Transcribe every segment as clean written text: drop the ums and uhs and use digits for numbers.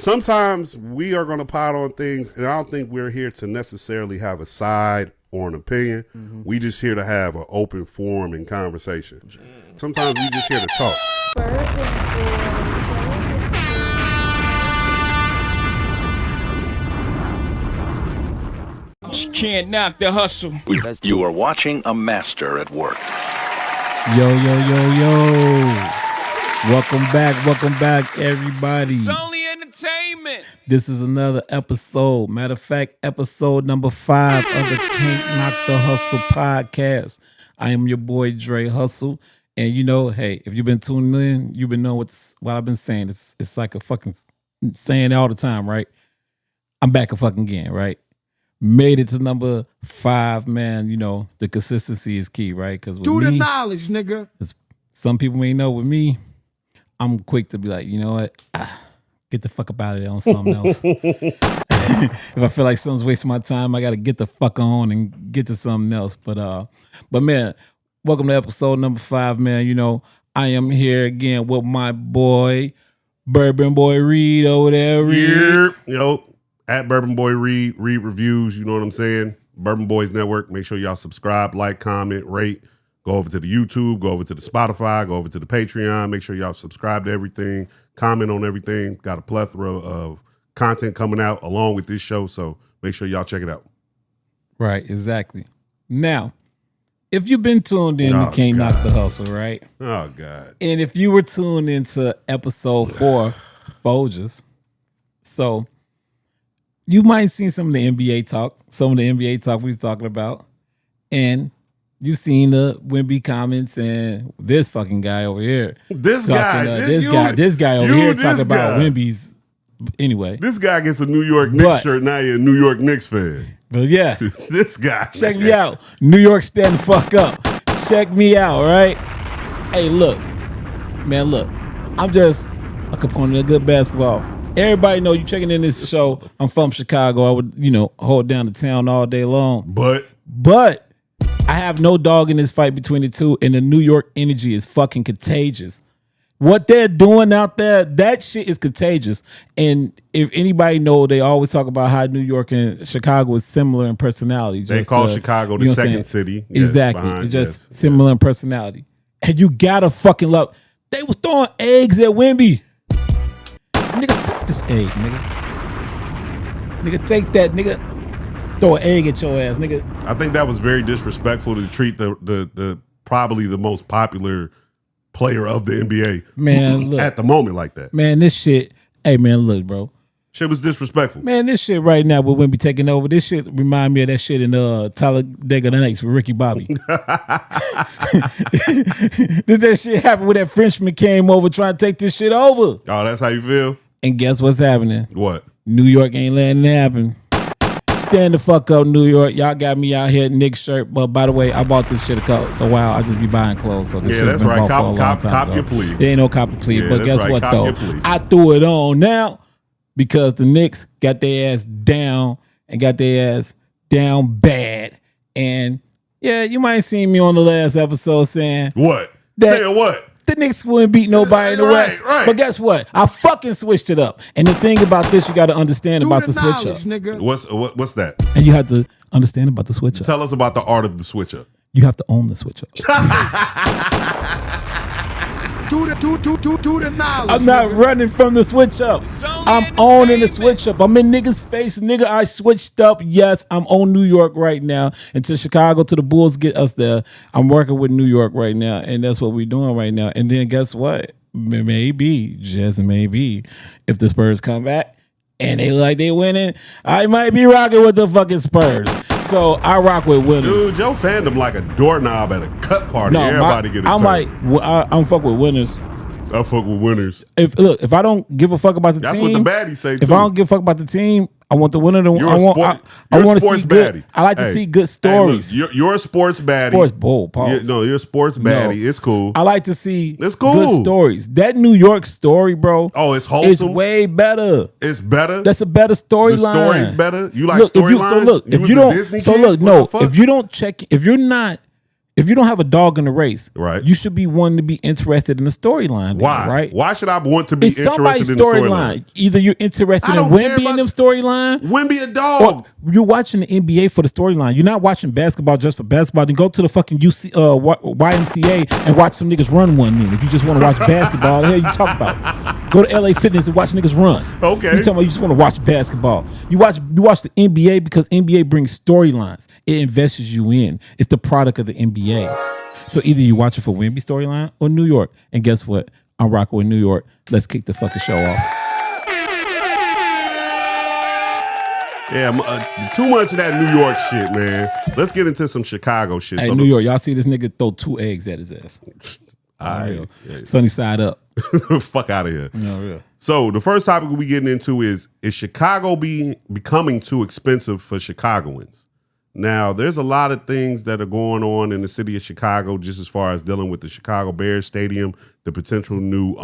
sometimes we are going to pot on things, and I don't think we're here to necessarily have a side or an opinion. We just here to have an open forum and conversation. Sometimes we just here to talk. Can't knock the hustle. You are watching a master at work. Yo. Welcome back, everybody. It's only entertainment. This is another episode. Matter of fact, episode number 5 of the Can't Knock the Hustle podcast. I am your boy, Dre Hussle. And you know, hey, if you've been tuning in, you've been knowing what I've been saying. It's like a fucking saying all the time, right? I'm back again, right? Made it to number 5, man. You know, the consistency is key, right? Because the knowledge, nigga. Some people may know with me, I'm quick to be like, you know what? Get the fuck up out of there on something else. If I feel like someone's wasting my time, I got to get the fuck on and get to something else. But man, welcome to episode number 5, man. You know, I am here again with my boy, Burban Boy Reed over there. Reed. Yo. At Burban Boy Reed reviews, you know what I'm saying? Burban Boys Network. Make sure y'all subscribe, like, comment, rate. Go over to the YouTube, go over to the Spotify, go over to the Patreon. Make sure y'all subscribe to everything, comment on everything. Got a plethora of content coming out along with this show, so make sure y'all check it out. Right, exactly. Now, if you've been tuned in, you can't knock the hustle, right? Oh, God. And if you were tuned into episode 4, Folgers, so you might have seen some of the NBA talk we was talking about, and you've seen the Wemby comments and this fucking guy over here. This guy over here talking about Wemby's. Anyway, this guy gets a New York Knicks shirt. Now you're a New York Knicks fan. But yeah, this guy. Check me out. New York, stand the fuck up. Check me out, right? Hey, look, I'm just a component of good basketball. Everybody know you checking in this show. I'm from Chicago. I would, hold down the town all day long. But I have no dog in this fight between the two, and the New York energy is fucking contagious. What they're doing out there, that shit is contagious. And if anybody know, they always talk about how New York and Chicago is similar in personality. They call Chicago the second city. Exactly. It's similar in personality. And you gotta fucking love. They was throwing eggs at Wemby. Nigga, take this egg, nigga. Nigga, take that, nigga. Throw an egg at your ass, nigga. I think that was very disrespectful to treat the probably the most popular player of the NBA, man, look, at the moment like that. Man, this shit. Hey, man, look, bro. Shit was disrespectful. Man, this shit right now with Wemby taking over, this shit remind me of that shit in Talladega Nights with Ricky Bobby. Did that shit happen when that Frenchman came over trying to take this shit over? Oh, that's how you feel? And guess what's happening? What? New York ain't letting it happen. Stand the fuck up, New York. Y'all got me out here, Nick's shirt. But by the way, I bought this shit a while. I just be buying clothes. So this shit that's been right. bought for a long time Cop ago. your plea. There ain't no cop your plea. Yeah, but guess right. what, Cop though? your plea. I threw it on now because the Knicks got their ass down and got their ass down bad. And yeah, you might have seen me on the last episode saying what? Saying what? The Knicks wouldn't beat nobody in the West. Right. But guess what? I fucking switched it up. And the thing about this, you got to understand about the switch up. Nigga. What's that? And you have to understand about the switch up. Tell us about the art of the switch up. You have to own the switch up. To the knowledge. I'm not running from the switch up. I'm owning the switch up. I'm in niggas' face. Nigga, I switched up. Yes, I'm on New York right now. Until Chicago, till the Bulls get us there. I'm working with New York right now. And that's what we're doing right now. And then guess what? Maybe, just maybe, if the Spurs come back and they look like they winning, I might be rocking with the fucking Spurs. So I rock with winners. Dude, your fandom like a doorknob at a cut party. Everybody get excited. I'm fuck with winners. I fuck with winners. If I don't give a fuck about the team, that's what the baddies say too. If I don't give a fuck about the team, I want the winner to win. I want to see good. I like to see good stories. Hey, look, you're a sports baddie. Sports bull, pause. You're a sports baddie. No. It's cool. I like to see it's cool. Good stories. That New York story, bro. Oh, it's wholesome. It's way better. It's better. That's a better storyline. The story's better. You like storylines? If you're not If you don't have a dog in the race, Right. you should be wanting to be interested in the storyline. Why? Right? Why should I want to be It's somebody's interested in the storyline? storyline. Either you're interested I in don't care Wemby in about- them storyline, Wemby a dog. or you're watching the NBA for the storyline. You're not watching basketball just for basketball. Then go to the fucking YMCA and watch some niggas run one. Then, if you just want to watch basketball, the hell you talk about? Go to LA Fitness and watch niggas run. Okay. You talking about you just want to watch basketball? You watch the NBA because NBA brings storylines. It invests you in. It's the product of the NBA. So either you watch it for Wemby storyline or New York. And guess what? I'm rocking with New York. Let's kick the fucking show off. Yeah, too much of that New York shit, man. Let's get into some Chicago shit. Hey, New York, y'all see this nigga throw 2 eggs at his ass. Yeah. Sunny side up. Fuck out of here. No, real. So the first topic we getting into is Chicago becoming too expensive for Chicagoans? Now, there's a lot of things that are going on in the city of Chicago just as far as dealing with the Chicago Bears Stadium, the potential new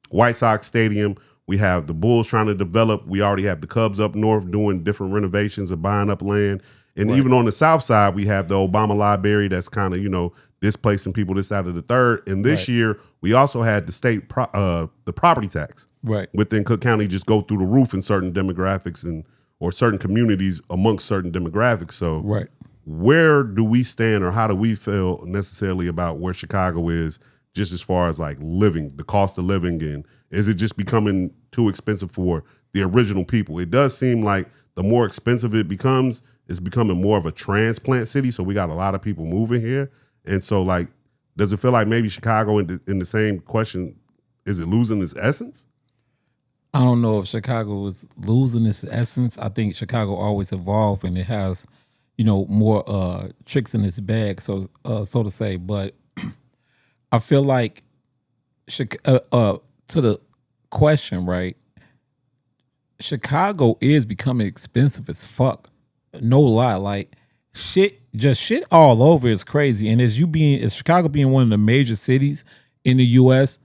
White Sox Stadium. We have the Bulls trying to develop. We already have the Cubs up north doing different renovations and buying up land. And even on the south side, we have the Obama Library that's kind of, displacing people this side of the third. And this year, we also had the state, the property tax within Cook County just go through the roof in certain demographics or certain communities amongst certain demographics. So where do we stand, or how do we feel necessarily about where Chicago is just as far as like living, the cost of living, and is it just becoming too expensive for the original people? It does seem like the more expensive it becomes, it's becoming more of a transplant city. So we got a lot of people moving here. And so like, does it feel like maybe Chicago in the same question, is it losing its essence? I don't know if Chicago is losing its essence. I think Chicago always evolved and it has, more tricks in its bag, so to say. But I feel like to the question, right? Chicago is becoming expensive as fuck. No lie, like shit all over is crazy. And as Chicago being one of the major cities in the U.S.,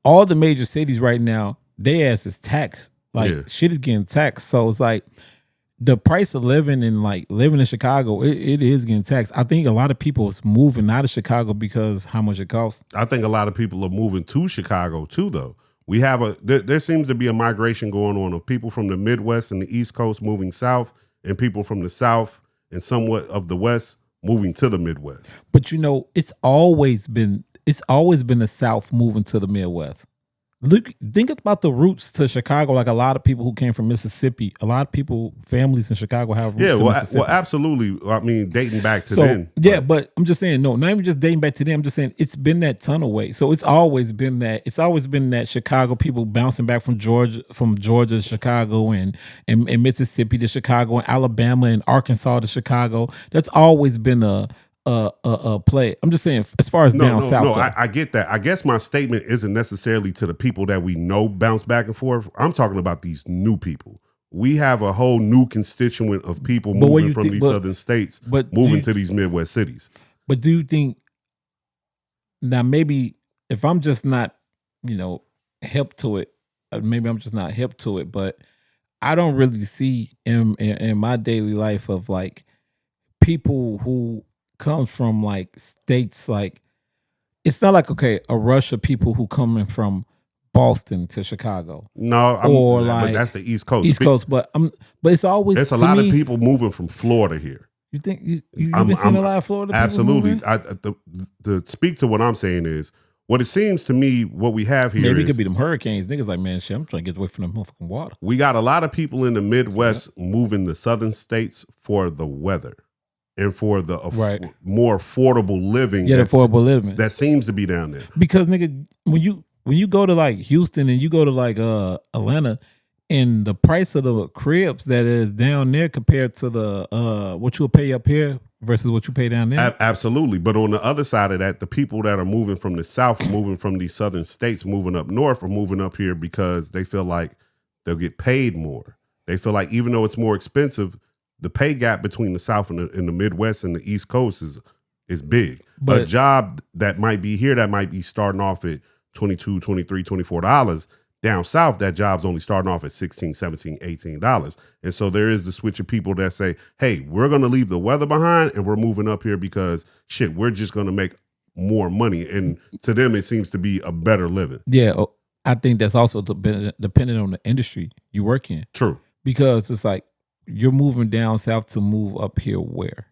all the major cities right now, their ass is taxed. Like shit is getting taxed. So it's like the price of living and like living in Chicago, it is getting taxed. I think a lot of people is moving out of Chicago because how much it costs. I think a lot of people are moving to Chicago too, though. We have there seems to be a migration going on of people from the Midwest and the East Coast moving south, and people from the South and somewhat of the West moving to the Midwest. But it's always been the South moving to the Midwest. Look, think about the roots to Chicago. Like a lot of people who came from Mississippi, a lot of people, families in Chicago have roots in Mississippi. Well, absolutely. I mean, dating back to then. Yeah, but I'm just saying, no, not even just dating back to them. I'm just saying it's been that tunnel way. So it's always been that. It's always been that Chicago people bouncing back from Georgia to Chicago and Mississippi to Chicago and Alabama and Arkansas to Chicago. That's always been a play. I'm just saying, as far as down south. No, I get that. I guess my statement isn't necessarily to the people that we know bounce back and forth. I'm talking about these new people. We have a whole new constituent of people moving from these southern states, moving to these Midwest cities. But do you think, now maybe if I'm just not, hip to it, maybe I'm just not hip to it, but I don't really see in my daily life of like people who comes from like states, like it's not like a rush of people who coming from Boston to Chicago. No, but that's the East Coast. But it's always there's a lot of people moving from Florida here. You think you've been seeing a lot of Florida people? Absolutely. To speak to what I'm saying is, what it seems to me, what we have here maybe it could be them hurricanes. Niggas like, man, shit, I'm trying to get away from them motherfucking water. We got a lot of people in the Midwest moving to southern states for the weather and for the more affordable living. Yeah, affordable living. That seems to be down there. Because, nigga, when you go to like Houston and you go to like Atlanta, and the price of the cribs that is down there compared to the what you'll pay up here versus what you pay down there. Absolutely. But on the other side of that, the people that are moving from the South, moving from these southern states, moving up north, are moving up here because they feel like they'll get paid more. They feel like even though it's more expensive, the pay gap between the South and the Midwest and the East Coast is big. But a job that might be here that might be starting off at $22, $23, $24, Down south, that job's only starting off at $16, $17, $18. And so there is the switch of people that say, hey, we're going to leave the weather behind and we're moving up here because shit, we're just going to make more money. And to them, it seems to be a better living. Yeah, I think that's also dependent on the industry you work in. True. Because it's like you're moving down south to move up here where?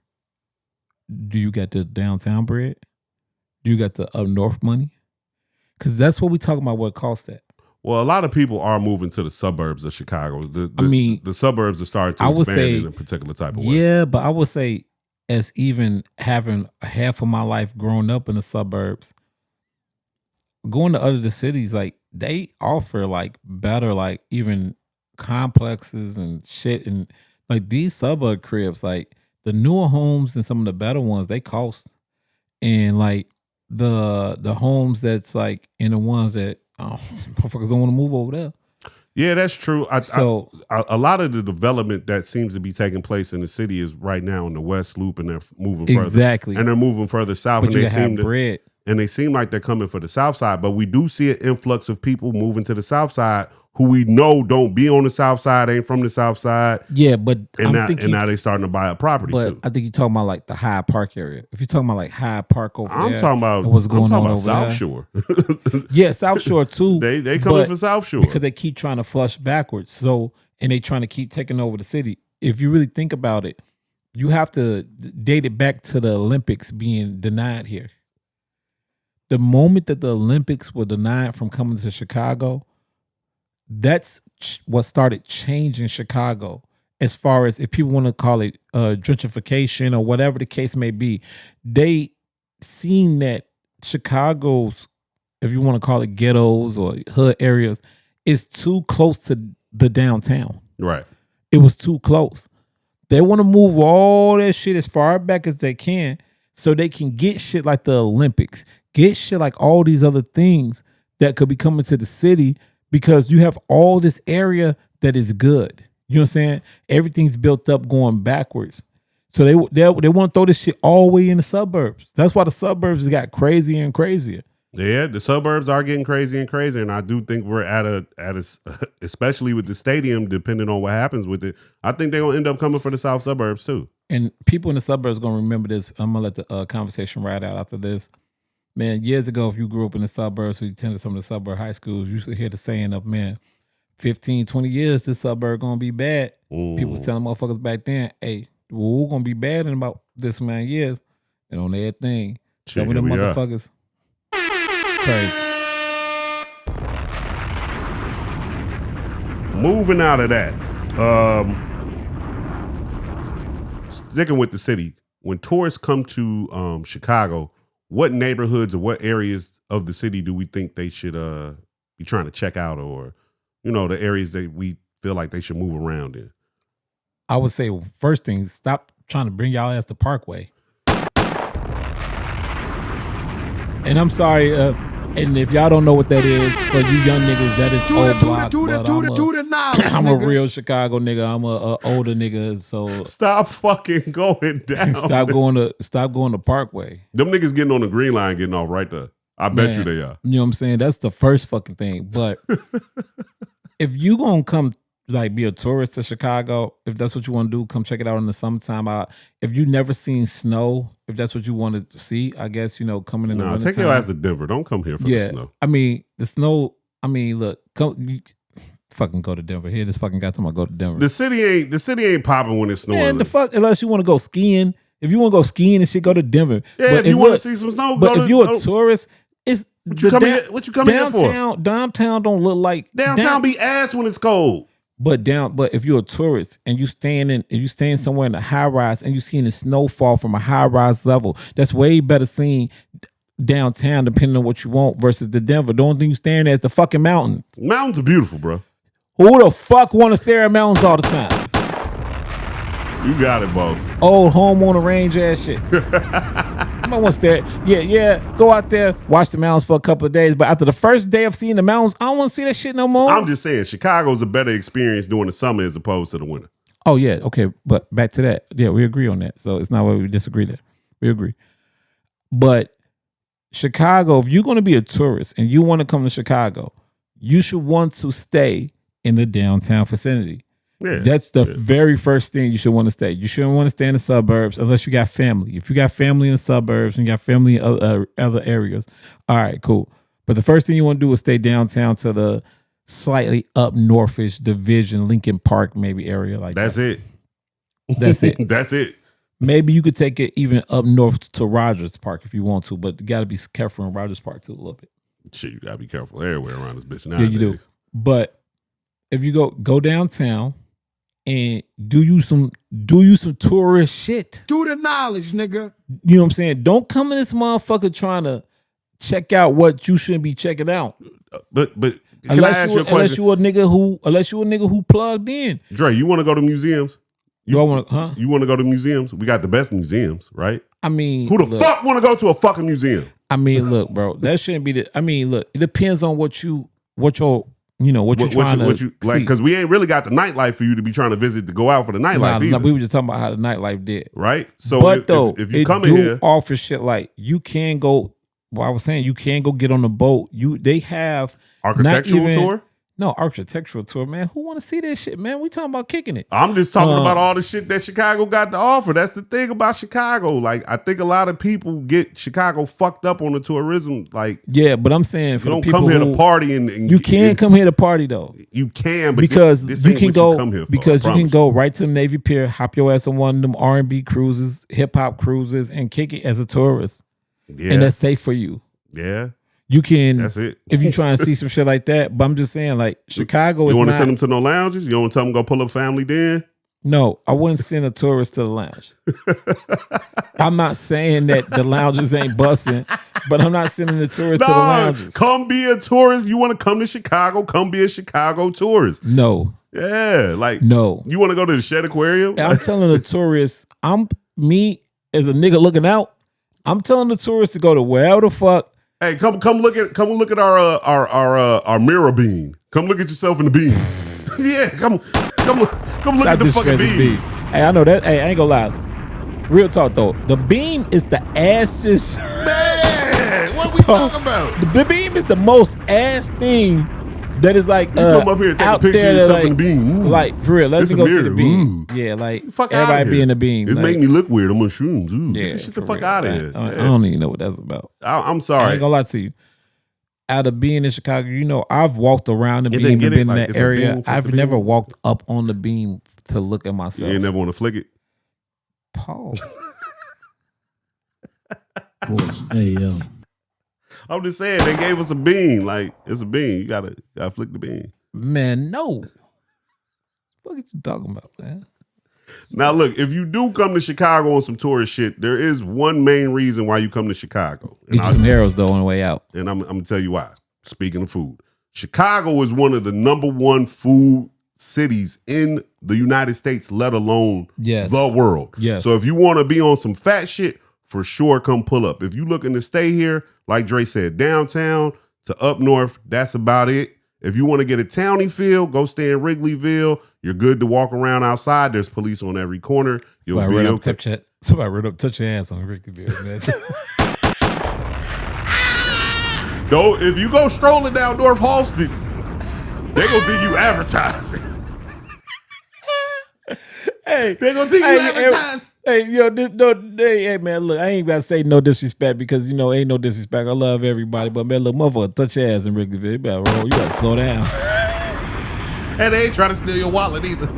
Do you got the downtown bread? Do you got the up north money? Because that's what we talking about, what it costs at. Well, a lot of people are moving to the suburbs of Chicago. The suburbs are starting to expand in a particular type of way. Yeah, but I would say as even having half of my life growing up in the suburbs, going to other cities, like they offer like better, like even complexes and shit. And like these suburb cribs, like the newer homes and some of the better ones, they cost. And like the homes that's like in the ones that motherfuckers don't want to move over there. Yeah, that's true. A lot of the development that seems to be taking place in the city is right now in the West Loop, and they're moving exactly, and they're moving further south. But and you have bread, and they seem like they're coming for the South Side. But we do see an influx of people moving to the South Side who we know don't be on the South Side, ain't from the South Side. Yeah, but now they starting to buy a property too. I think you're talking about like the Hyde Park area. If you're talking about like Hyde Park over there, I'm talking about what's going on over South there. Shore. Yeah, South Shore too. They coming for South Shore because they keep trying to flush backwards. So and they trying to keep taking over the city. If you really think about it, you have to date it back to the Olympics being denied here. The moment that the Olympics were denied from coming to Chicago, that's what started changing Chicago. As far as if people want to call it gentrification or whatever the case may be, they seen that Chicago's, if you want to call it ghettos or hood areas, is too close to the downtown. Right. It was too close. They want to move all that shit as far back as they can so they can get shit like the Olympics, get shit like all these other things that could be coming to the city because you have all this area that is good. You know what I'm saying? Everything's built up going backwards. So they want to throw this shit all the way in the suburbs. That's why the suburbs got crazier and crazier. Yeah, the suburbs are getting crazy and crazier, and I do think we're at a especially with the stadium, depending on what happens with it. I think they're gonna end up coming for the south suburbs too. And people in the suburbs are gonna remember this. I'm gonna let the conversation ride out after this. Man, years ago, if you grew up in the suburbs or you attended some of the suburb high schools, you used to hear the saying of, man, 15, 20 years, this suburb gonna be bad. People was telling motherfuckers back then, hey, we're gonna be bad in about this amount of years. And on their thing, some of them motherfuckers, it's crazy. Moving out of that, sticking with the city, when tourists come to Chicago, what neighborhoods or what areas of the city do we think they should be trying to check out, or the areas that we feel like they should move around in? I would say first thing, stop trying to bring y'all ass to Parkway. And I'm sorry, and if y'all don't know what that is, for you young niggas, that is old block. I'm a real Chicago nigga. I'm a older nigga. So stop fucking going down. Stop going to Parkway. Them niggas getting on the green line, getting off right there. I bet you they are. You know what I'm saying? That's the first fucking thing. But if you gonna come like be a tourist to Chicago, if that's what you want to do, come check it out in the summertime. If you never seen snow, if that's what you wanted to see, I guess coming in the winter. Take your ass to Denver. Don't come here for the snow. I mean the snow. I mean, look, fucking go to Denver. Here, this fucking guy talking about go to Denver. The city ain't popping when it's snowing. Man, the fuck, unless you want to go skiing. If you want to go skiing and shit, go to Denver. Yeah, but if you want to see some snow, but if you're a tourist, it's what you coming here for? Downtown don't look like downtown be ass when it's cold. But if you're a tourist and you staying somewhere in a high rise and you seeing the snowfall from a high rise level, that's way better seen downtown depending on what you want versus the Denver. The only thing you staring at is the fucking mountains. Mountains are beautiful, bro. Who the fuck want to stare at mountains all the time? You got it, boss. Old home on the range ass shit. I might want to stare. Yeah. Go out there, watch the mountains for a couple of days. But after the first day of seeing the mountains, I don't want to see that shit no more. I'm just saying, Chicago's a better experience during the summer as opposed to the winter. Oh, yeah. Okay. But back to that. Yeah, we agree on that. So it's not where we disagree there. We agree. But Chicago, if you're going to be a tourist and you want to come to Chicago, you should want to stay in the downtown vicinity. Yeah. That's the very first thing you should want to stay. You shouldn't want to stay in the suburbs unless you got family. If you got family in the suburbs and you got family in other areas, all right, cool. But the first thing you want to do is stay downtown to the slightly up northish Division, Lincoln Park, maybe area like That's that. it. That's it. That's it. Maybe you could take it even up north to Rogers Park if you want to, but you got to be careful in Rogers Park too a little bit. Shit, you gotta be careful everywhere around this bitch Yeah, nowadays. you do. But if you go downtown and do you some tourist shit. Do the knowledge, nigga. You know what I'm saying? Don't come in this motherfucker trying to check out what you shouldn't be checking out. But can I ask you a question? Unless you a nigga who plugged in. Dre, you want to go to museums? You want to, You want to go to museums? We got the best museums, right? I mean, Who the fuck want to go to a fucking museum? I mean, look, bro, that shouldn't be the. I mean, look, it depends on what you're trying to see. Because we ain't really got the nightlife for you to be trying to visit to go out for the nightlife either. We were just talking about how the nightlife did, right? So, but if you come in here, offer shit like you can go. Well, I was saying you can go get on the boat. They have architectural tour. No, architectural tour, man. Who want to see that shit, man? We talking about kicking it. I'm just talking about all the shit that Chicago got to offer. That's the thing about Chicago. Like, I think a lot of people get Chicago fucked up on the tourism. Like, yeah, but I'm saying for you the don't people come here who, to party and you can come here to party though. You can, but because this you ain't can what go you come here for, because I you can promise. go right to the Navy Pier, hop your ass on one of them R&B cruises, hip hop cruises, and kick it as a tourist, Yeah, and that's safe for you. yeah. You can. That's it. If you try and see some shit like that, but I'm just saying, like Chicago You is want to not. send them to no lounges? You want to tell them go pull up family den? No, I wouldn't send a tourist to the lounge. I'm not saying that the lounges ain't busting, but I'm not sending the tourists to the lounges. Come be a tourist. You want to come to Chicago? Come be a Chicago tourist. No, Yeah, like no. You want to go to the Shed Aquarium? I'm telling the tourists, me as a nigga looking out, I'm telling the tourists to go to wherever the fuck. Hey, come look at our mirror bean. Come look at yourself in the bean. Yeah, come look at the fucking bean. Hey, I know that. Hey, I ain't gonna lie. Real talk though, the beam is the assest. Man, what we talking about? The beam is the most ass thing that is like come up here and take a out picture of there yourself like, in the beam. Like for real, let It's me a go see the mirror. beam. Yeah, like Fuck outta everybody be here. in the beam. It's like, making me look weird. I'm on shrooms. Ooh, yeah, get this shit the for fuck real. out of Like, here. I don't even know what that's about. I'm I sorry. ain't gonna lie to you. Out of being in Chicago, I've walked around the You beam didn't and get it? been in Like, that it's a area. beam for I've the never beam? walked up on the beam to look at You myself. ain't never want to flick it. Pause. Hey, yo. I'm just saying they gave us a bean. Like it's a bean. You gotta flick the bean. Man, no. What are you talking about, man? Now look, if you do come to Chicago on some tourist shit, there is one main reason why you come to Chicago. Get you some arrows though on the way out. And I'm gonna tell you why. Speaking of food, Chicago is one of the #1 food cities in the United States, let alone the world. Yes. So if you want to be on some fat shit, for sure, come pull up. If you looking to stay here, like Dre said, downtown to up north, that's about it. If you want to get a towny feel, go stay in Wrigleyville. You're good to walk around outside. There's police on every corner. You'll be okay. Somebody run up, touch your ass on Wrigleyville, man. Though, if you go strolling down North Halsted, they gonna think you advertising. Hey, they gonna think you advertising. Hey, man, look, I ain't gotta say no disrespect because ain't no disrespect. I love everybody, but man, look, motherfucker, touch your ass in Wrigleyville. You better roll. You gotta slow down. And they ain't trying to steal your wallet either.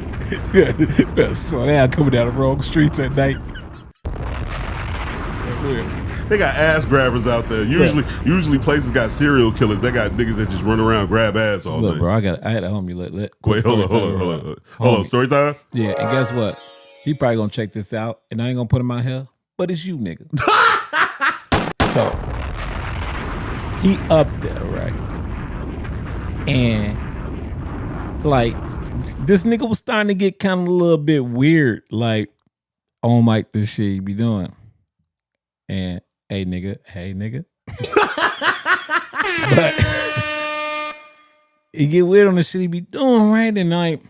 You better slow down coming down the wrong streets at night. They got ass grabbers out there. Usually places got serial killers. They got niggas that just run around and grab ass all Look, day. bro, I had a homie. Wait, hold on. Story time? Yeah, and guess what? He probably gonna check this out, and I ain't gonna put him out here, but it's you, nigga. So he up there, right? And like this nigga was starting to get kind of a little bit weird, like on mic this shit you be doing. And hey nigga. But he get weird on the shit he be doing, right? And like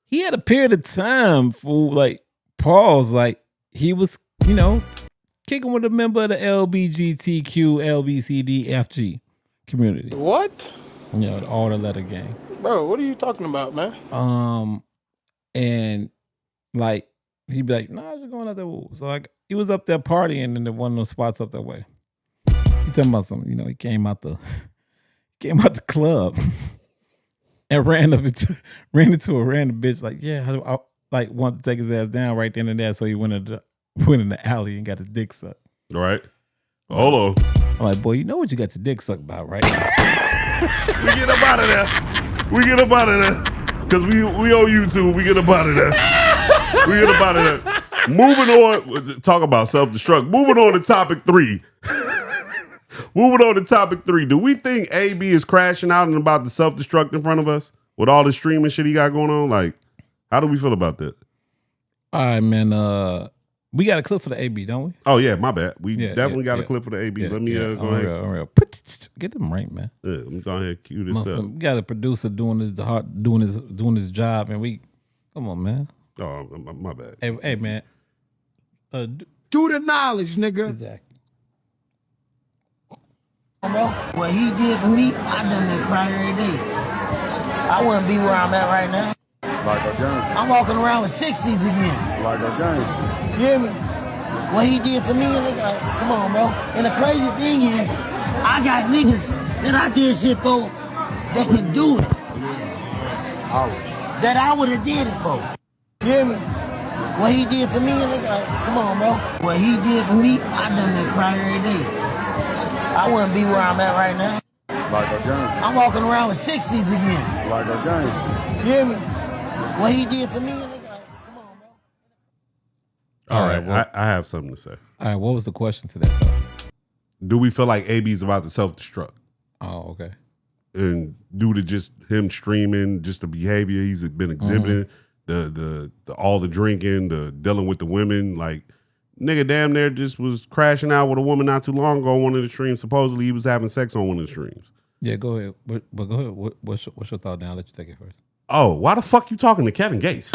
he had a period of time for like pause, like he was, kicking with a member of the LBGTQ LBCDFG community. What? You know, all the letter gang. Bro, what are you talking about, man? And like he'd be like, "Nah, I'm just going out there." So like he was up there partying in one of those spots up that way. He talking about something, you know, he came out the club and ran into a random bitch. Like, yeah, I like wanted to take his ass down right then and there. So he went in the alley and got his dick sucked. All right. Hold on. I'm like, boy, you know what you got your dick sucked about, right? We get up out of there. Because we on YouTube. We get up out of there. Moving on. Talk about self-destruct. Moving on to topic 3. Do we think AB is crashing out and about to self-destruct in front of us with all the streaming shit he got going on? Like, how do we feel about that? All right, man. We got a clip for the AB, don't we? Oh, yeah, my bad. We definitely got a clip for the AB. Let me go ahead. Get them right, man. Yeah, let me go ahead and cue this up. We got a producer doing his job, and we come on, man. Oh, my bad. Hey man. Do the knowledge, nigga. Exactly. Bro, what he did for me, I done that cry every day. I wouldn't be where I'm at right now. Like a gangster. I'm walking around with 60s again. Like a gangster. You hear me? What he did for me, nigga, come on, bro. And the crazy thing is, I got niggas that I did shit for that can do it. That I would have did it for. You hear me? What he did for me, nigga, come on, bro. What he did for me, I done that cry every day. I wouldn't be where I'm at right now. Like a gangster. I'm walking around with 60s again. Like a gangster. You hear me? What he did for me, nigga, come on, bro. All right, well, I have something to say. All right, what was the question to that, though? Do we feel like AB's about to self-destruct? Oh, okay. And due to just him streaming, just the behavior he's been exhibiting, the all the drinking, the dealing with the women, like nigga damn near just was crashing out with a woman not too long ago on one of the streams. Supposedly he was having sex on one of the streams. Yeah, go ahead. But go ahead. What's your thought now? I'll let you take it first. Oh, why the fuck you talking to Kevin Gates?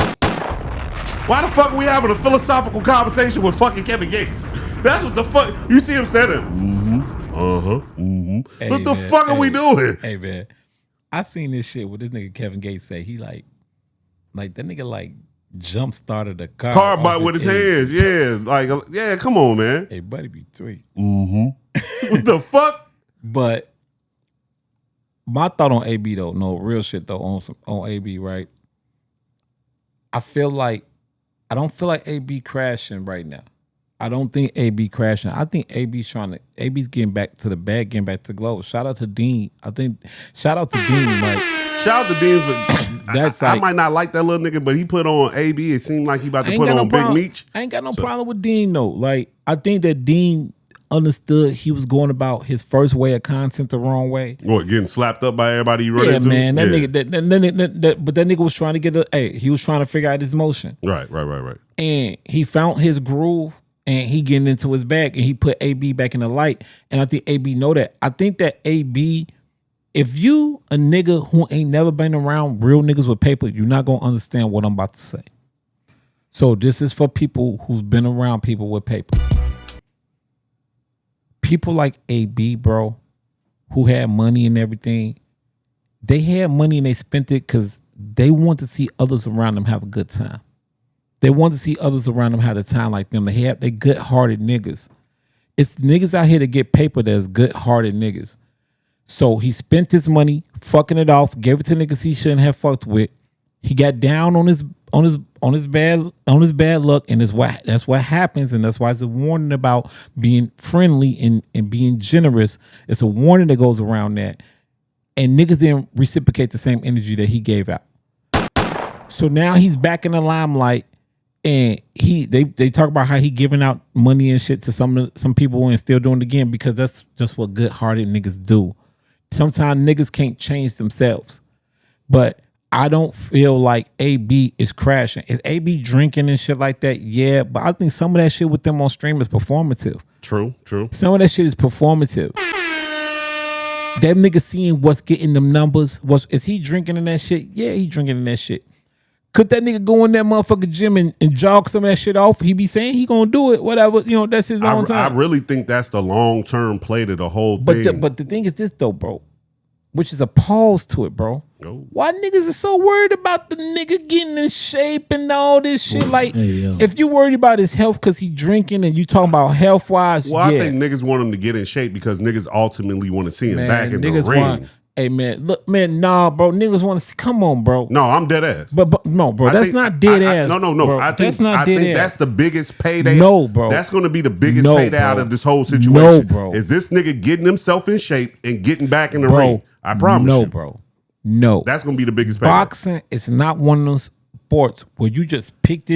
Why the fuck are we having a philosophical conversation with fucking Kevin Gates? That's what the fuck. You see him standing. Hey, what the man, fuck are we doing? Hey man, I seen this shit with this nigga Kevin Gates say he like that nigga like jump started a car Car with his hands. Yeah, like yeah. Come on, man. Hey, buddy, be tweet. What the fuck? But my thought on AB though, no real shit though on AB, right? I don't feel like AB crashing right now. I don't think AB crashing. I think AB's getting back to the bag, getting back to glow. Shout out to Dean. Shout out to Dean. Like, shout out to Dean for that's I like, might not like that little nigga, but he put on AB. It seemed like he about to put on Big Meech. I ain't got no problem with Dean though. Like, I think that Dean understood he was going about his first way of content the wrong way. What, getting slapped up by everybody you run into? Man, that nigga, but that nigga was trying to he was trying to figure out his motion. Right. And he found his groove and he getting into his bag and he put AB back in the light. And I think AB know that. I think that AB, if you a nigga who ain't never been around real niggas with paper, you're not going to understand what I'm about to say. So this is for people who's been around people with paper. People like AB, bro, who had money and everything, they had money and they spent it because they want to see others around them have a good time. They want to see others around them have a time like them. They good-hearted niggas. It's niggas out here to get paper that's good-hearted niggas. So he spent his money, fucking it off, gave it to niggas he shouldn't have fucked with. He got down on his bad luck, and that's what happens, and that's why it's a warning about being friendly and being generous. It's a warning that goes around that, and niggas didn't reciprocate the same energy that he gave out. So now he's back in the limelight, and they talk about how he giving out money and shit to some people and still doing it again because that's just what good-hearted niggas do. Sometimes niggas can't change themselves, but I don't feel like AB is crashing. Is AB drinking and shit like that? Yeah, but I think some of that shit with them on stream is performative. True. Some of that shit is performative. That nigga seeing what's getting them numbers. Is he drinking in that shit? Yeah, he drinking in that shit. Could that nigga go in that motherfucking gym and jog some of that shit off? He be saying he gonna do it, whatever. You know, that's his own time. I really think that's the long-term play to the whole thing. But the thing is this though, bro. which is a pause to it, bro. Oh. Why niggas is so worried about the nigga getting in shape and all this shit? Like, if you worried about his health because he drinking and you talking about health wise, well, I think niggas want him to get in shape because niggas ultimately want to see him back in the ring. Hey man, look, man, nah, bro. Niggas want to see. Come on, bro. No, I'm dead ass. But no, bro. That's not dead ass. No. Bro. I think that's the biggest payday. No, bro. That's going to be the biggest payday out of this whole situation. No, bro. Is this nigga getting himself in shape and getting back in the ring? I promise you. No, bro. No. That's going to be the biggest payday. Boxing is not one of those sports where you just put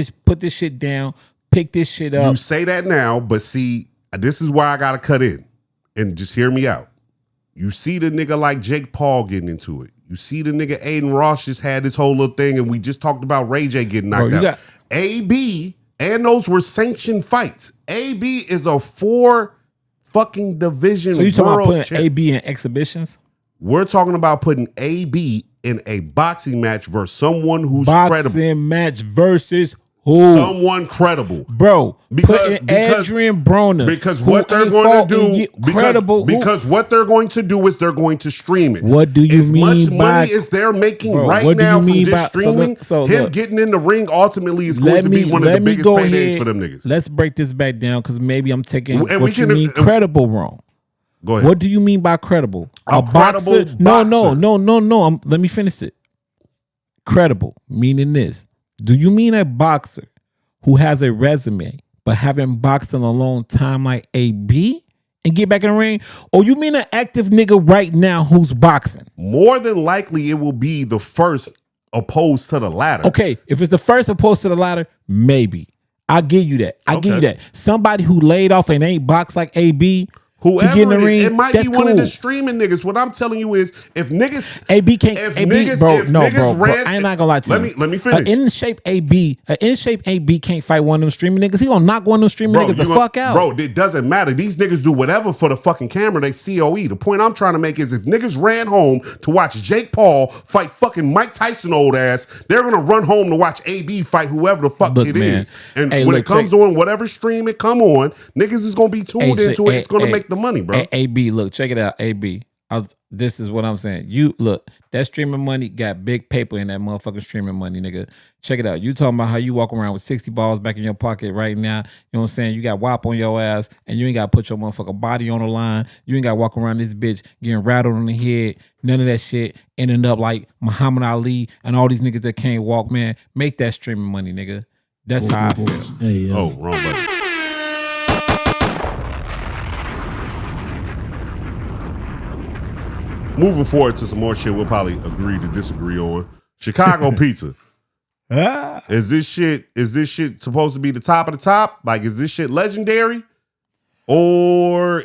this shit down, pick this shit up. You say that now, but see, this is where I got to cut in and just hear me out. You see the nigga like Jake Paul getting into it. You see the nigga Aiden Ross just had this whole little thing, and we just talked about Ray J getting knocked out. AB, and those were sanctioned fights. AB is a 4 fucking division. So you talking about putting AB in exhibitions? We're talking about putting AB in a boxing match versus someone who's credible. Boxing match versus who? Someone credible, bro. Because Adrien Broner. Because what they're going to do, because what they're going to do is they're going to stream it. What do you mean by as much money as they're making right now from just streaming? Him getting in the ring ultimately is going to be one of the biggest paydays for them niggas. Let's break this back down because maybe I'm taking what you mean credible wrong. Go ahead. What do you mean by credible? A boxer? No. Let me finish it. Credible, meaning this. Do you mean a boxer who has a resume but haven't boxed in a long time like AB and get back in the ring? Or you mean an active nigga right now who's boxing? More than likely, it will be the first opposed to the latter. Okay, if it's the first opposed to the latter, maybe. I'll give you that. Give you that. Somebody who laid off and ain't boxed like AB, whoever get in the ring, it might that's be one cool. of the streaming niggas. What I'm telling you is, if niggas AB can't, I ain't not gonna lie to you. Let me finish. In shape AB can't fight one of them streaming niggas. He gonna knock one of them streaming niggas the fuck out. Bro, it doesn't matter. These niggas do whatever for the fucking camera. They COE. The point I'm trying to make is, if niggas ran home to watch Jake Paul fight fucking Mike Tyson old ass, they're gonna run home to watch AB fight whoever the fuck is. And when it comes on whatever stream it come on, niggas is gonna be tuned into it. It's gonna make the money, bro. AB, look, check it out. AB, this is what I'm saying. You look, that streaming money got big paper in that motherfucking streaming money, nigga. Check it out. You talking about how you walk around with 60 balls back in your pocket right now. You know what I'm saying? You got WAP on your ass and you ain't got to put your motherfucking body on the line. You ain't got to walk around this bitch getting rattled on the head. None of that shit. Ending up like Muhammad Ali and all these niggas that can't walk, man. Make that streaming money, nigga. That's how I feel. Oh, wrong button. Moving forward to some more shit we'll probably agree to disagree on. Chicago pizza. Is this shit supposed to be the top of the top? Like, is this shit legendary? Or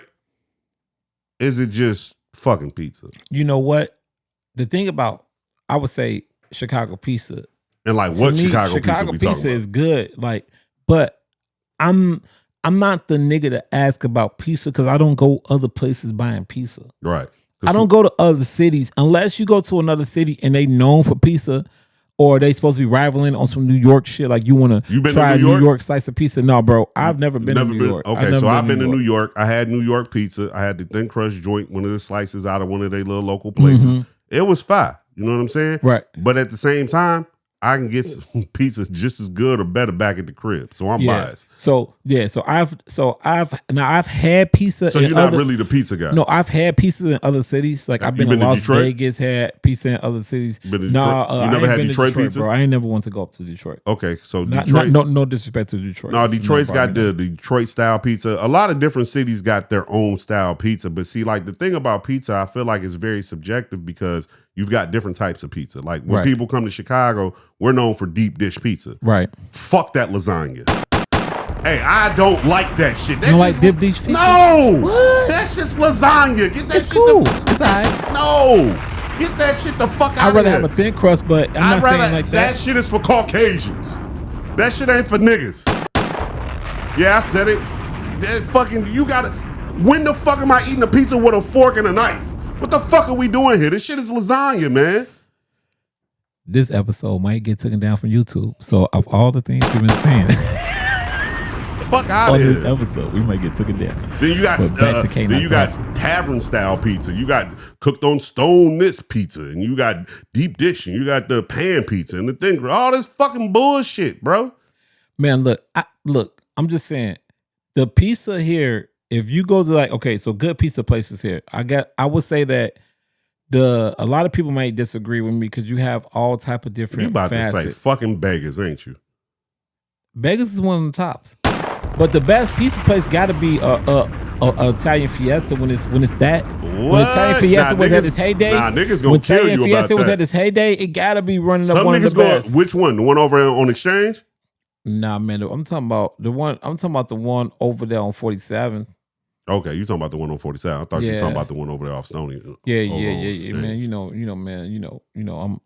is it just fucking pizza? You know what? The thing about, I would say, Chicago pizza. And like, what Chicago pizza is good. Like, but I'm not the nigga to ask about pizza because I don't go other places buying pizza. Right. I don't go to other cities unless you go to another city and they known for pizza, or they supposed to be rivaling on some New York shit. Like, you want to try a New York slice of pizza? No, bro. I've never been to New York. Okay, so I've been to New York. I had New York pizza. I had the thin crust joint, one of the slices out of one of their little local places. Mm-hmm. It was fire. You know what I'm saying? Right. But at the same time, I can get some pizza just as good or better back at the crib. So I'm biased. So I've had pizza. So you're not really the pizza guy. No, I've had pizza in other cities. Like, I've been to Las Vegas, had pizza in other cities. Been to Detroit? You never had Detroit pizza? Bro. I ain't never want to go up to Detroit. Okay, so Detroit. No disrespect to Detroit. No, Detroit's got the Detroit style pizza. A lot of different cities got their own style pizza. But see, like, the thing about pizza, I feel like it's very subjective because you've got different types of pizza. Like, when people come to Chicago, we're known for deep dish pizza. Right. Fuck that lasagna. Hey, I don't like that shit. You don't like deep dish pizza? No. What? That's just lasagna. Get that it's shit. Cool. It's all right. No. Get that shit the fuck out of here. I'd rather have a thin crust, but I'm not saying like that. That shit is for Caucasians. That shit ain't for niggas. Yeah, I said it. That fucking, you gotta, when the fuck am I eating a pizza with a fork and a knife? What the fuck are we doing here? This shit is lasagna, man. This episode might get taken down from YouTube. So of all the things we've been saying. Fuck out on of this here. episode. We might get took it down. Then you got tavern style pizza. You got cooked on stone this pizza, and you got deep dish, and you got the pan pizza, and the thing. All this fucking bullshit, bro. Man, look. I'm just saying, the pizza here. If you go to like, okay, so good pizza places here. I would say that a lot of people might disagree with me because you have all type of different. You about facets. to say fucking beggars, ain't you? Beggars is one of the tops, but the best pizza place got to be a Italian Fiesta when it's that. What? When Italian Fiesta was at its heyday. Niggas gonna kill you about that. When Italian Fiesta was at its heyday, it got to be running up Some one of the best. Which one? The one over on Exchange? Nah, man. I'm talking about the one. I'm talking about the one over there on 47. Okay, you talking about the one on 47. I thought you were talking about the one over there off Stony. Yeah, man. You know, I'm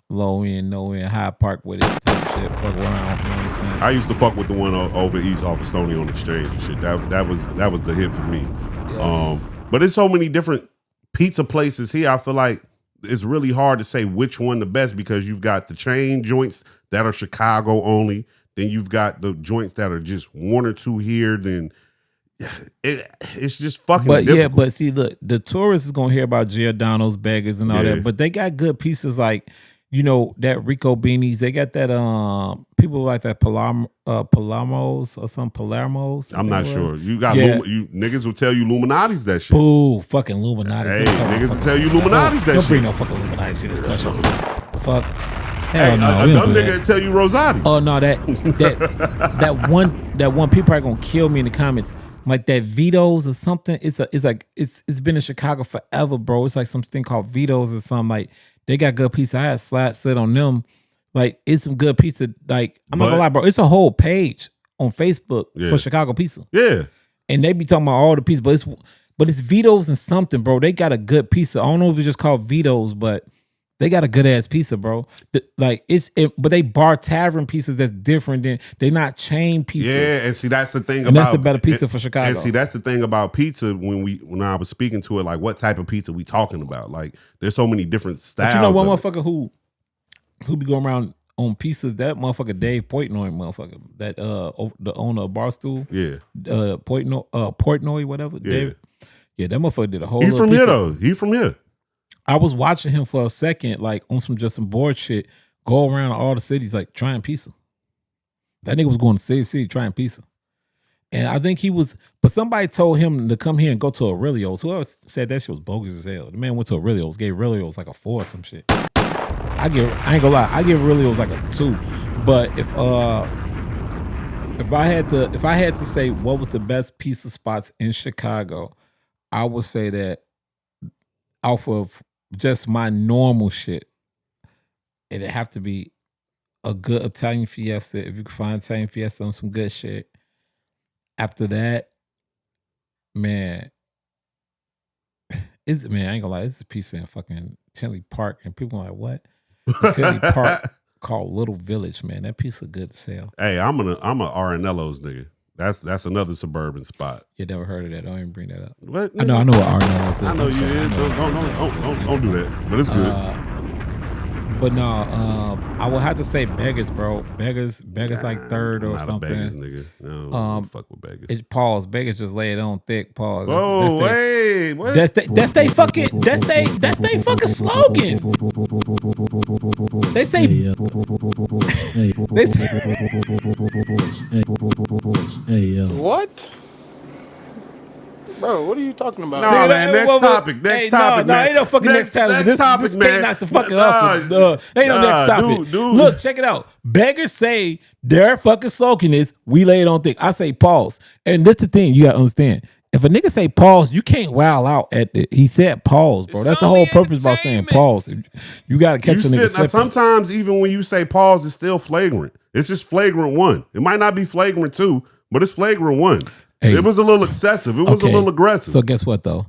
low end, no end, High Park with it type shit. Fuck around. You know what I'm saying? I used to fuck with the one over east off of Stony on Exchange and shit. That was the hit for me. Yeah. But there's so many different pizza places here. I feel like it's really hard to say which one the best because you've got the chain joints that are Chicago only. Then you've got the joints that are just one or two here. Then it's just fucking difficult. Yeah, but see, look, the tourists is gonna hear about Giordano's Beggars and all that, but they got good pieces like, you know, that Rico Beanies. They got that people like that Palermo's or some Palermo's. I'm not sure. You got you niggas will tell you Illuminati's that shit. Ooh, fucking Illuminati's. Hey, niggas will tell you Illuminati's that shit. Don't bring no fucking Illuminati's to this question. The fuck. Hell no, another nigga will tell you Rosati. Oh no, that one people are gonna kill me in the comments. Like that Vito's or something. It's been in Chicago forever, bro. It's like something called Vito's or something. Like they got good pizza. I had sit on them. Like it's some good pizza. Like I'm not gonna lie, bro. It's a whole page on Facebook for Chicago pizza. Yeah, and they be talking about all the pizza, but it's Vito's and something, bro. They got a good pizza. I don't know if it's just called Vito's, but they got a good ass pizza, bro. But they bar tavern pizzas that's different than they're not chain pizzas. Yeah, and see that's the thing that's the better pizza for Chicago. And see that's the thing about pizza when I was speaking to it, like what type of pizza we talking about? Like there's so many different styles. But you know one motherfucker who be going around on pizzas? That motherfucker Dave Portnoy, motherfucker. That the owner of Barstool. Yeah. Portnoy, whatever. Yeah. David. Yeah, that motherfucker did a whole. He from here though. He from here. I was watching him for a second, like on some board shit, go around all the cities, like trying pizza. That nigga was going to city trying pizza. And I think he was, but somebody told him to come here and go to Aurelio's. Whoever said that shit was bogus as hell. The man went to Aurelio's, gave Aurelio's like a 4 or some shit. I ain't gonna lie, I give Aurelio's like a 2. But if I had to say what was the best pizza spots in Chicago, I would say that off of just my normal shit, it'd have to be a good Italian Fiesta. If you can find Italian Fiesta on some good shit. After that, man, I ain't gonna lie, it's a pizza in fucking Tinley Park, and people are like, what? Tinley Park called Little Village, man. That pizza good to sell. Hey, I'm a Arnello's nigga. That's another suburban spot. You never heard of that? Don't even bring that up. What? I know what Arnello's is. I know you is. Don't do that. But it's good. But no, I would have to say Beggars, bro. Beggars like third or something. Beggars, nigga. No, fuck with Beggars. It's pause. Beggars just lay it on thick. Pause. Oh, wait, what? That's they fucking slogan. They say. They say. What? Bro, what are you talking about? No, man, next topic. Next topic, man. No, ain't no fucking next topic. This can't knock the fucking hustle. Ain't no next topic. Dude. Look, check it out. Beggars say their fucking slogan is, we lay it on thick. I say pause. And this the thing you got to understand. If a nigga say pause, you can't wow out at it. He said pause, bro. That's the whole purpose about saying pause. You got to catch a nigga slipping. Sometimes even when you say pause, it's still flagrant. It's just flagrant 1. It might not be flagrant 2, but it's flagrant 1. Hey, it was a little excessive. It was a little aggressive. So guess what, though?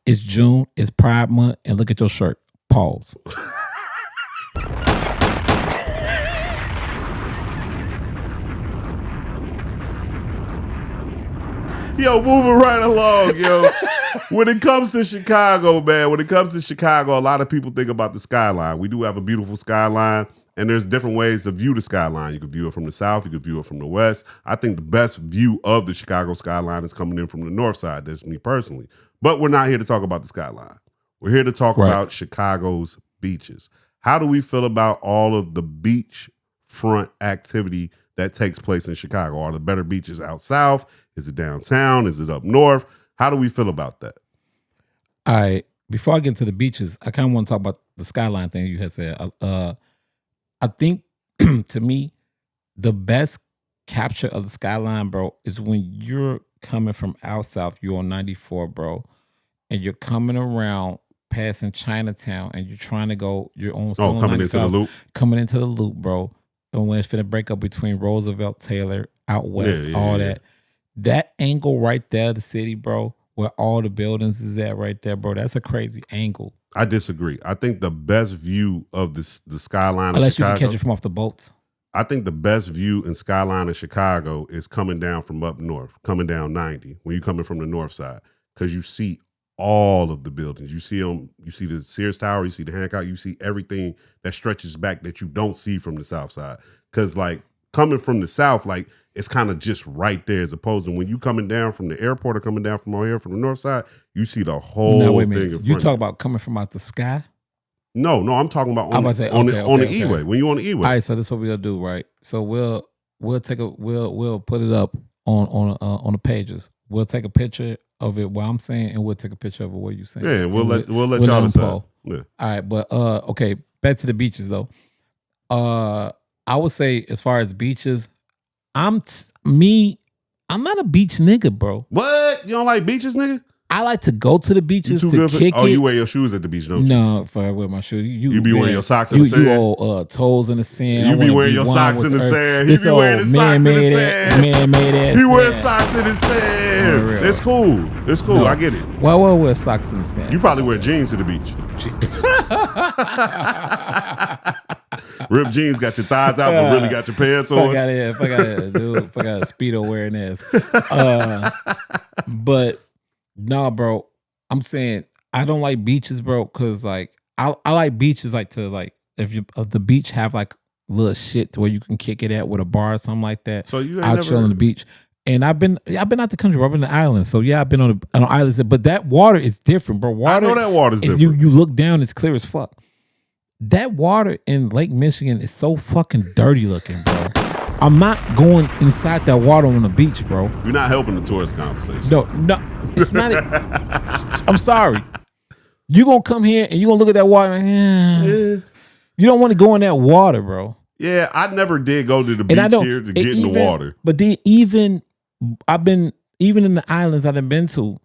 It's June. It's Pride Month. And look at your shirt. Pause. Yo, moving right along, yo. When it comes to Chicago, man, a lot of people think about the skyline. We do have a beautiful skyline. And there's different ways to view the skyline. You could view it from the south. You could view it from the west. I think the best view of the Chicago skyline is coming in from the north side. That's me personally. But we're not here to talk about the skyline. We're here to talk about Chicago's beaches. How do we feel about all of the beachfront activity that takes place in Chicago? Are the better beaches out south? Is it downtown? Is it up north? How do we feel about that? All right. Before I get into the beaches, I kind of want to talk about the skyline thing you had said. I think, to me, the best capture of the skyline, bro, is when you're coming from out south, you're on 94, bro, and you're coming around passing Chinatown, and you're trying to go, you're on coming into the loop? Coming into the loop, bro. And when it's finna break up between Roosevelt, Taylor, out west, that. That angle right there, the city, bro, where all the buildings is at right there, bro, that's a crazy angle. I disagree. I think the best view of the skyline Unless of Chicago, you can catch it from off the boats. I think the best view in skyline of Chicago is coming down from up north, coming down 90, when you're coming from the north side, because you see all of the buildings. You see them. You see the Sears Tower. You see the Hancock. You see everything that stretches back that you don't see from the south side. Because like coming from the south, like it's kind of just right there, as opposed to when you coming down from the airport or coming down from over here from the north side, you see the whole thing. You talk about coming from out the sky? No, I'm talking about on the E-way. When you on the E-way. All right, so this is what we'll do, right? So we'll put it up on the pages. We'll take a picture of it where I'm saying, and we'll take a picture of it where you saying. Yeah, we'll let y'all decide. Yeah. All right, but okay, back to the beaches though. I would say as far as beaches, I'm not a beach nigga, bro. What? You don't like beaches, nigga? I like to go to the beaches to kick it. You wear your shoes at the beach, don't you? No, if I wear my shoes. You be wearing your socks in the sand? You all toes in the sand. You be wearing your socks in the sand. He be wearing his socks in the sand. Man-made ass. He wears socks in the sand. It's cool. It's cool. No. I get it. Why would I wear socks in the sand? You probably wear jeans to the beach. Ripped jeans got your thighs out, but really got your pants on. If I got a Speedo wearing ass. But nah, bro. I'm saying I don't like beaches, bro, because like I like beaches like to like if the beach have like little shit to where you can kick it at with a bar or something like that. So you I'll chill on the beach. And I've been out the country, bro. I've been to the islands. So yeah, I've been on islands, but that water is different, bro. I know that water's different. You look down, it's clear as fuck. That water in Lake Michigan is so fucking dirty looking, bro. I'm not going inside that water on the beach, bro. You're not helping the tourist conversation. No, it's not. I'm sorry. You gonna come here and you gonna look at that water? You don't want to go in that water, bro. Yeah, I never did go to the beach here to get in the water. But then I've been in the islands I've been to,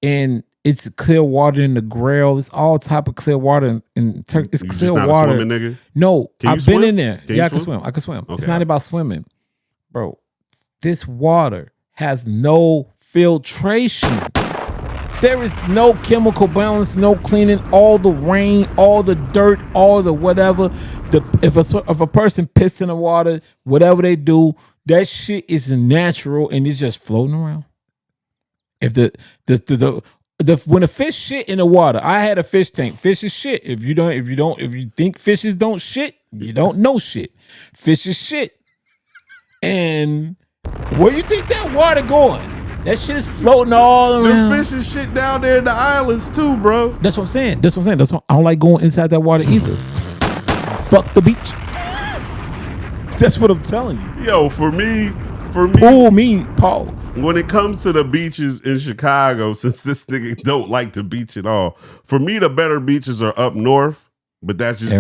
and it's clear water in the Grail. It's all type of clear water in Turkey. It's clear just not water. A swimming nigga? No, I've been in there. Yeah, I can swim. I can swim. Okay. It's not about swimming, bro. This water has no filtration. There is no chemical balance, no cleaning. All the rain, all the dirt, all the whatever. If a person pisses in the water, whatever they do, that shit is natural and it's just floating around. If when a fish shit in the water, I had a fish tank. Fish is shit. If you think fishes don't shit, you don't know shit. Fish is shit. And where you think that water going? That shit is floating all around. The fish is shit down there in the islands too, bro. That's what I'm saying. That's why I don't like going inside that water either. Fuck the beach. That's what I'm telling you. Yo, for me, pause. When it comes to the beaches in Chicago, since this nigga don't like the beach at all, for me the better beaches are up north. But that's just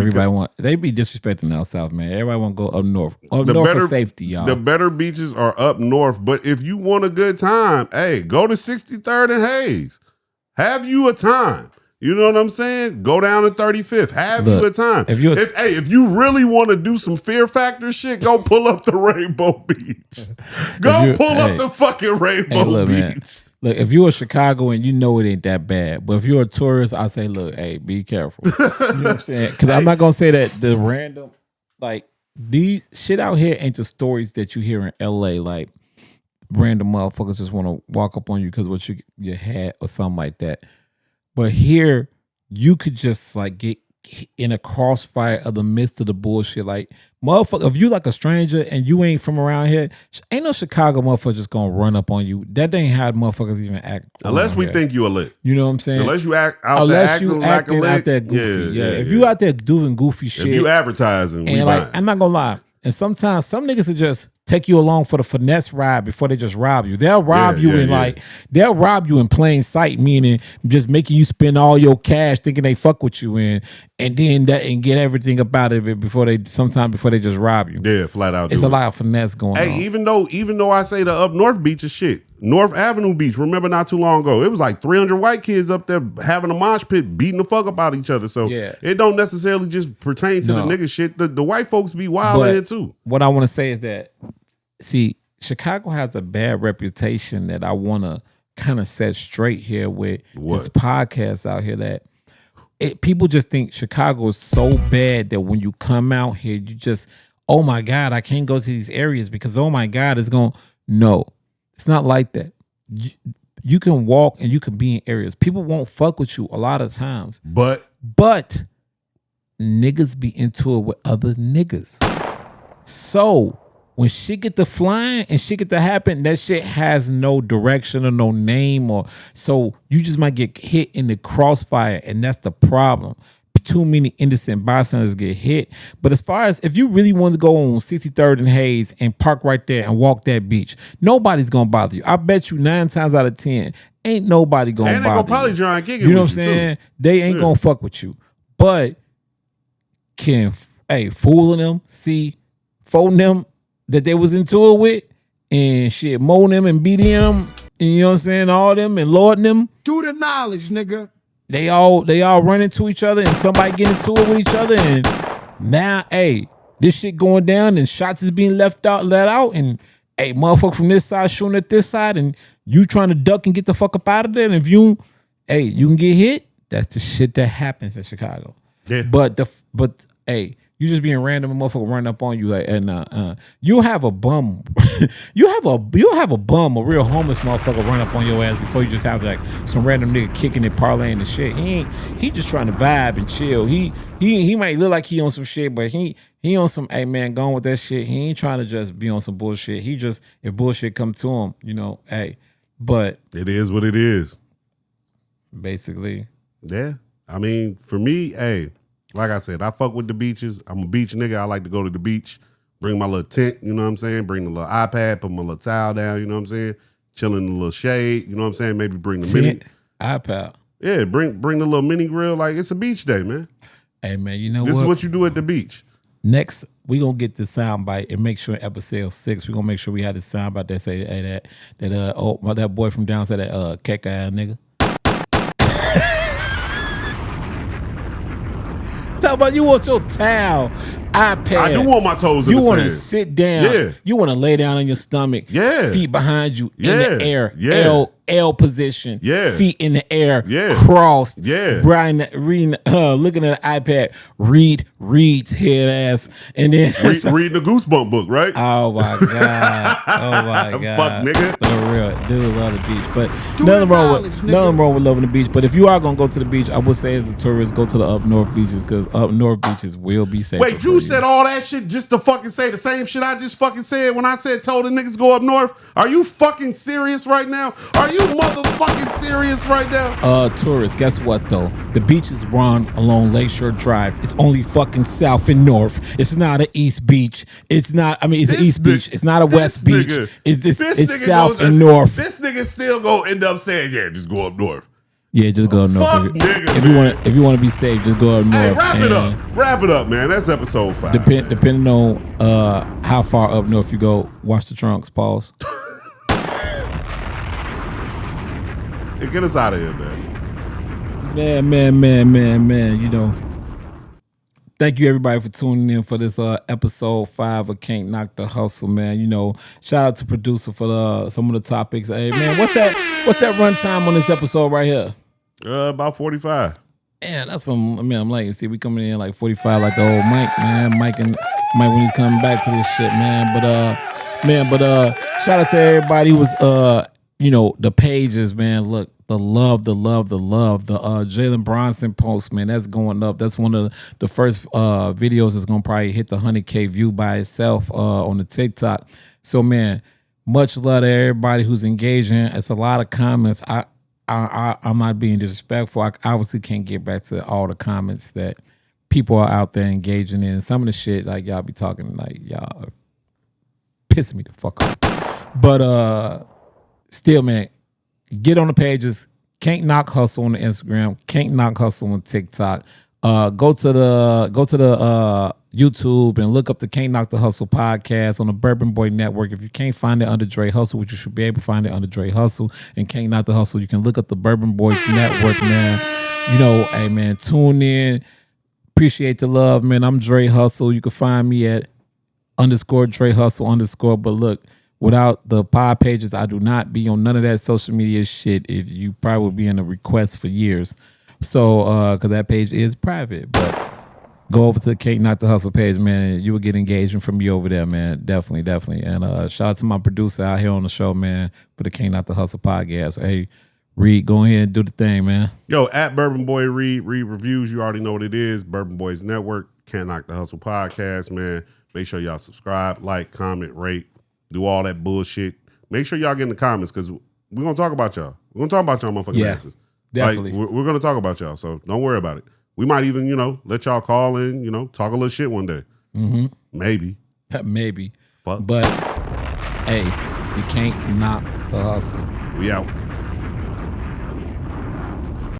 they be disrespecting out south, man. Everybody want to go up north. Up north for safety, y'all. The better beaches are up north. But if you want a good time, hey, go to 63rd and Hayes. Have you a time. You know what I'm saying? Go down to 35th. Have you a time. If you really want to do some fear factor shit, go pull up the Rainbow Beach. Go pull up the fucking Rainbow Beach. Man. Look, if you're a Chicagoan, you know it ain't that bad. But if you're a tourist, I say, look, hey, be careful. You know what I'm saying? Because I'm not going to say that the random, like, these shit out here ain't the stories that you hear in L.A. Like, random motherfuckers just want to walk up on you because what you hat or something like that. But here, you could just, like, get in a crossfire of the midst of the bullshit. Like, motherfucker, if you like a stranger and you ain't from around here, ain't no Chicago motherfucker just gonna run up on you. That ain't how motherfuckers even act. Unless we think you a lick. You know what I'm saying? Unless you act out there acting like a lick. Out there goofy. Yeah. If you out there doing goofy shit. If you advertising, and like, I'm not gonna lie. And sometimes some niggas will just take you along for the finesse ride before they just rob you. They'll rob you they'll rob you in plain sight, meaning just making you spend all your cash thinking they fuck with you and then get everything up out of it before they just rob you. Yeah, flat out. It's a lot of finesse going on. Hey, even though I say the up north beach is shit, North Avenue Beach, remember not too long ago, it was like 300 white kids up there having a mosh pit, beating the fuck up out of each other. So it don't necessarily just pertain to the nigga shit. The white folks be wild in here too. What I want to say is that, see, Chicago has a bad reputation that I want to kind of set straight here with this podcast out here, that people just think Chicago is so bad that when you come out here, you just, oh my God, I can't go to these areas because, oh my God, it's going. No, it's not like that. You can walk and you can be in areas. People won't fuck with you a lot of times. But niggas be into it with other niggas. So when shit get to flying and shit get to happen, that shit has no direction or no name, or so you just might get hit in the crossfire, and that's the problem. Too many innocent bystanders get hit. But as far as if you really want to go on 63rd and Hayes and park right there and walk that beach, nobody's gonna bother you. I bet you 9 times out of 10 ain't nobody gonna bother you. And they gonna probably try and kick it. You know what I'm saying? They ain't gonna fuck with you. But fooling them, folding them that they was into it with, and shit, molding them and beating them, and you know what I'm saying, all them and lording them. Do the knowledge, nigga. They all run into each other and somebody get into it with each other, and now, this shit going down and shots is being let out, and motherfucker from this side shooting at this side, and you trying to duck and get the fuck up out of there. And if you can get hit, that's the shit that happens in Chicago. Yeah. But you just being random, motherfucker running up on you, and you'll have a bum, you'll have a bum, a real homeless motherfucker run up on your ass before you just have like some random nigga kicking it, parlaying the shit. He just trying to vibe and chill. He might look like he on some shit, but he on some, man, going with that shit. He ain't trying to just be on some bullshit. He just, if bullshit come to him, but it is what it is. Basically. Yeah. I mean, for me, like I said, I fuck with the beaches. I'm a beach nigga. I like to go to the beach, bring my little tent, you know what I'm saying? Bring the little iPad, put my little towel down, you know what I'm saying? Chill in the little shade, you know what I'm saying? Maybe bring the mini iPad. Yeah, bring the little mini grill. Like, it's a beach day, man. Hey, man, you know this is what you do at the beach. Next, we gonna get the soundbite and make sure in episode 6 we gonna make sure we had the soundbite that say that boy from down said that cake ass nigga. Talk about you want your towel, iPad. I do want my toes in the sand. You want to sit down. Yeah. You want to lay down on your stomach. Yeah. Feet behind you in the air. Yeah. L position. Yeah. Feet in the air. Yeah. Crossed. Yeah. Reading, looking at the iPad. Reads head ass. And then reading the Goosebump book, right? Oh my God. Oh my God. Fuck, nigga. For real. Dude love the beach. But nothing wrong with loving the beach. But if you are gonna go to the beach, I would say as a tourist, go to the up north beaches, because up north beaches will be safe. Wait, you said all that shit just to fucking say the same shit I just fucking said when I told the niggas go up north? Are you fucking serious right now? Are you motherfucking serious right now? Tourists, guess what though? The beaches run along Lakeshore Drive. It's only fucking south and north. It's not an east beach. It's not, it's an east beach. It's not a west beach. It's south and north. This nigga still gonna end up saying, yeah, just go up north. Yeah, just go up north. Fuck nigga, if you want to be safe, just go up north. Hey, wrap it up, man. That's episode 5. Depending on how far up north you go, watch the trunks. Pause. Hey, get us out of here, man. You know. Thank you everybody for tuning in for this episode 5 of Can't Knock the Hustle, man. You know, shout out to producer for some of the topics. Hey man, what's that runtime on this episode right here? About 45. Yeah, that's from I'm like, see, we coming in like 45 like the old Mike, man. Mike when he's coming back to this shit, man. But shout out to everybody who was you know, the pages, man. Look, the love. The Jalen Bronson post, man, that's going up. That's one of the first videos that's gonna probably hit the 100K view by itself on the TikTok. So, man, much love to everybody who's engaging. It's a lot of comments. I'm not being disrespectful. I obviously can't get back to all the comments that people are out there engaging in. Some of the shit, like, y'all be talking, like, y'all pissing me the fuck off. But still, man, get on the pages. Can't Knock Hussle on the Instagram. Can't Knock Hussle on TikTok. Go to the YouTube and look up the Can't Knock the Hussle podcast on the Burban Boy Network. If you can't find it under Dre Hussle, which you should be able to find it under Dre Hussle and Can't Knock the Hussle, you can look up the Burban Boys Network, man. You know, hey, man, tune in. Appreciate the love, man. I'm Dre Hussle. You can find me at _Dre Hussle_. But look, without the pod pages, I do not be on none of that social media shit. You probably would be in a request for years. So, because that page is private. But go over to the Can't Knock the Hussle page, man. You will get engagement from me over there, man. Definitely. And shout out to my producer out here on the show, man, for the Can't Knock the Hussle podcast. So, hey, Reed, go ahead and do the thing, man. Yo, at Burban Boy Reed reviews. You already know what it is. Burban Boys Network, Can't Knock the Hussle podcast, man. Make sure y'all subscribe, like, comment, rate, do all that bullshit. Make sure y'all get in the comments because we're gonna talk about y'all. We're gonna talk about y'all motherfucking asses. Definitely. Like, we're gonna talk about y'all, so don't worry about it. We might even, you know, let y'all call in, you know, talk a little shit one day. Mm-hmm. Maybe. Maybe. Fuck. But hey, you can't knock the hustle. We out.